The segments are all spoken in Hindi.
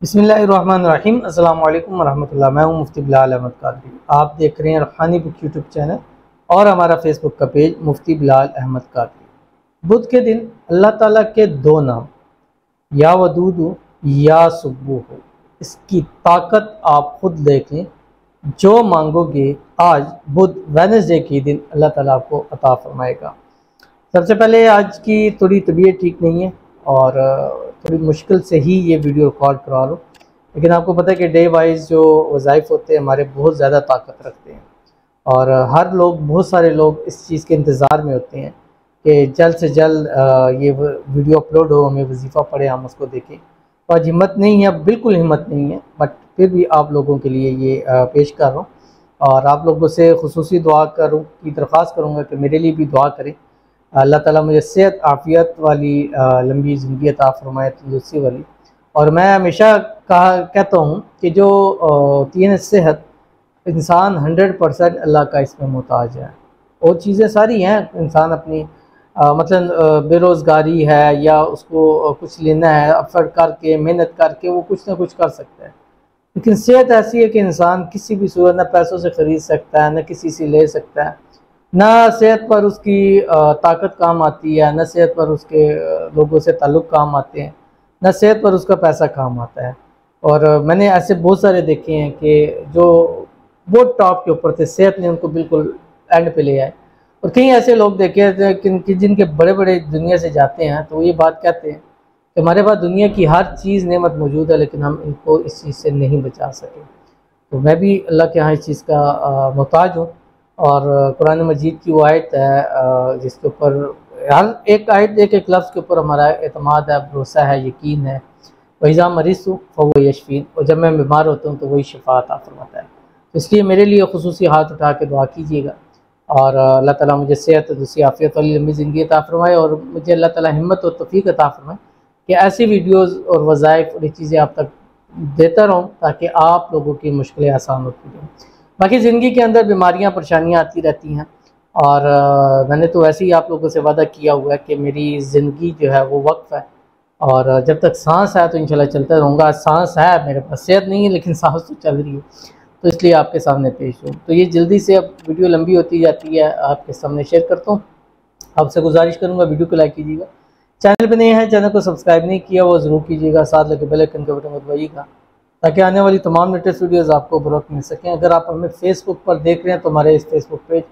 बिस्मिल्लाहिर्रहमानिर्रहीम। अस्सलाम वालेकुम वरहमतुल्लाह। मैं हूं मुफ्ती बिलाल अहमद कादरी। आप देख रहे हैं रूहानी बुक यूट्यूब चैनल और हमारा फेसबुक का पेज मुफ्ती बिलाल अहमद कादरी। बुध के दिन अल्लाह ताला के दो नाम या वदूदु या सुब्बूह, इसकी ताकत आप खुद देख लें। जो मांगोगे आज बुध वेडनेसडे के दिन अल्लाह ताला आपको अता फरमाएगा। सबसे पहले आज की थोड़ी तबीयत ठीक नहीं है और थोड़ी मुश्किल से ही ये वीडियो रिकॉर्ड करवा लो, लेकिन आपको पता है कि डे वाइज जो वज़ाइफ होते हैं हमारे बहुत ज़्यादा ताकत रखते हैं और हर लोग, बहुत सारे लोग इस चीज़ के इंतज़ार में होते हैं कि जल्द से जल्द ये वीडियो अपलोड हो, हमें वजीफ़ा पड़े, हम उसको देखें। तो आज हिम्मत नहीं है, बिल्कुल हिम्मत नहीं है, बट फिर भी आप लोगों के लिए ये पेश कर रहा हूँ और आप लोगों से खुसूसी दुआ की दरख्वास्त करूँगा कि मेरे लिए भी दुआ करें। अल्लाह ताला मुझे सेहत आफ़ियत वाली लंबी ज़िंदगी अता फरमाए, तंदुरुस्ती वाली। और मैं हमेशा कहता हूँ कि जो तीन सेहत, इंसान 100% अल्लाह का इसमें मोहताज है। और चीज़ें सारी हैं, इंसान अपनी मतलब बेरोज़गारी है या उसको कुछ लेना है, एफर्ट करके मेहनत करके वो कुछ ना कुछ कर सकता है, लेकिन सेहत ऐसी है कि इंसान किसी भी सूरत न पैसों से ख़रीद सकता है, न किसी से ले सकता है, ना सेहत पर उसकी ताकत काम आती है, न सेहत पर उसके लोगों से ताल्लुक़ काम आते हैं, न सेहत पर उसका पैसा काम आता है। और मैंने ऐसे बहुत सारे देखे हैं कि जो बहुत टॉप के ऊपर थे, सेहत ने उनको बिल्कुल एंड पे ले आए। और कई ऐसे लोग देखे थे कि जिनके बड़े बड़े दुनिया से जाते हैं तो ये बात कहते हैं कि हमारे पास दुनिया की हर चीज़ नेमत मौजूद है, लेकिन हम इनको इस चीज़ से नहीं बचा सके। तो मैं भी अल्लाह के यहाँ इस चीज़ का मोहताज हूँ। और कुरान मजीद की वो आयत है जिसके ऊपर हर एक आयत, एक एक लफ्ज़ के ऊपर हमारा एतमाद है, भरोसा है, यकीन है। वइज़ा मरीज़तु फ़हुव यशफ़ीन, और जब मैं बीमार होता हूँ तो वही शिफ़ा अता फरमाता है। तो इसलिए मेरे लिए खुसूसी हाथ उठा के दुआ कीजिएगा और अल्लाह ताला मुझे सेहत, तंदुरुस्ती, आफ़ियत वाली लंबी ज़िंदगी अता फरमाए और मुझे अल्लाह ताला हिम्मत और तौफ़ीक़ अता फरमाए कि ऐसी वीडियोज़ और वज़ाइफ और ये चीज़ें आप तक देता रहूँ ताकि आप लोगों की मुश्किलें आसान होती रहें। बाकी ज़िंदगी के अंदर बीमारियां, परेशानियां आती रहती हैं और मैंने तो वैसे ही आप लोगों से वादा किया हुआ है कि मेरी ज़िंदगी जो है वो वक्फ़ है और जब तक सांस है तो इंशाल्लाह चलता रहूँगा। सांस है मेरे पास, सेहत नहीं है लेकिन सांस तो चल रही है, तो इसलिए आपके सामने पेश हूँ। तो ये जल्दी से अब वीडियो लंबी होती जाती है, आपके सामने शेयर करता हूँ। आपसे गुजारिश करूँगा वीडियो को लाइक कीजिएगा, चैनल पर नए हैं, चैनल को सब्सक्राइब नहीं किया वो ज़रूर कीजिएगा, साथ लगे बेल आइकन के बटन को दबाइएगा ताकि आने वाली तमाम लेटेस्ट वीडियोस आपको बरवक्त मिल सकें। अगर आप हमें फेसबुक पर देख रहे हैं तो हमारे इस फेसबुक पेज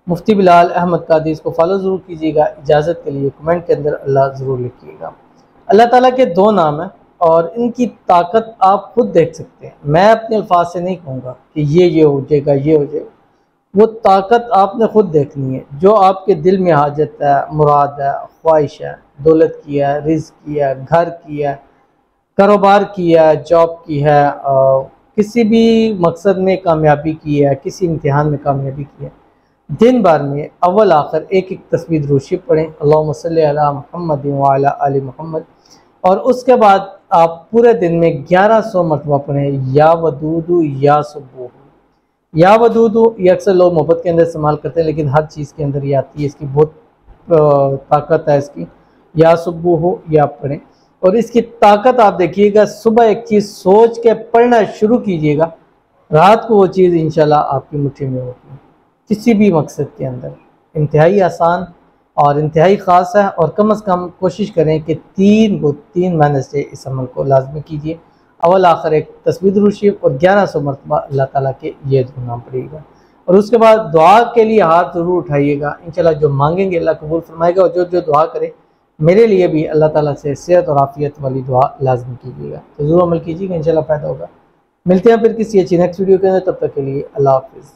मुफ्ती बिलाल अहमद कादरी, इसको फॉलो ज़रूर कीजिएगा। इजाज़त के लिए कमेंट के अंदर अल्लाह ज़रूर लिखिएगा। अल्लाह ताला के दो नाम हैं और इनकी ताकत आप खुद देख सकते हैं। मैं अपने अल्फाज से नहीं कहूँगा कि ये हो जाएगा, ये हो जाएगा, वो ताकत आपने खुद देखनी है। जो आपके दिल में हाजत है, मुराद है, ख्वाहिश है, दौलत की है, रिज़्क़ की है, घर की है, कारोबार की है, जॉब की है, किसी भी मकसद में कामयाबी की है, किसी इम्तिहान में कामयाबी की है, दिन भर में अव्वल आखिर एक एक तस्बीह दुरूद पढ़ें, अल्लाहुम्मा सल्ली अला मुहम्मद व अला आलि मुहम्मद। और उसके बाद आप पूरे दिन में 1100 मरतबा पढ़ें या वदूदु या सुब्बूह। या वदूदु ये अक्सर लोग मोहब्बत के अंदर इस्तेमाल करते हैं, लेकिन हर चीज़ के अंदर ये आती है, इसकी बहुत ताकत है इसकी। या सुब्बूह या पढ़ें और इसकी ताकत आप देखिएगा। सुबह एक चीज़ सोच के पढ़ना शुरू कीजिएगा, रात को वो चीज़ इंशाल्लाह आपकी मुट्ठी में होगी। किसी भी मकसद के अंदर इंतहाई आसान और इंतहाई ख़ास है और कम से कम कोशिश करें कि 3 महीने से इस अमल को लाजमी कीजिए। अव्वल आखिर एक तस्बीह दुरूद शरीफ और 1100 मरतबा अल्लाह ताला के ये नाम पड़ेगा और उसके बाद दुआ के लिए हाथ ज़रूर उठाइएगा। इंशाल्लाह जो मांगेंगे अल्लाह कबूल फरमाएगा और जो जो दुआ करे मेरे लिए भी अल्लाह ताला से सेहत और आफ़ियत वाली दुआ लाज़मी कीजिएगा। तो ज़रूर अमल कीजिएगा, इंशाल्लाह फ़ायदा होगा। मिलते हैं फिर किसी अच्छी नेक्स्ट वीडियो के अंदर, तब तक के लिए अल्लाह हाफ़िज़।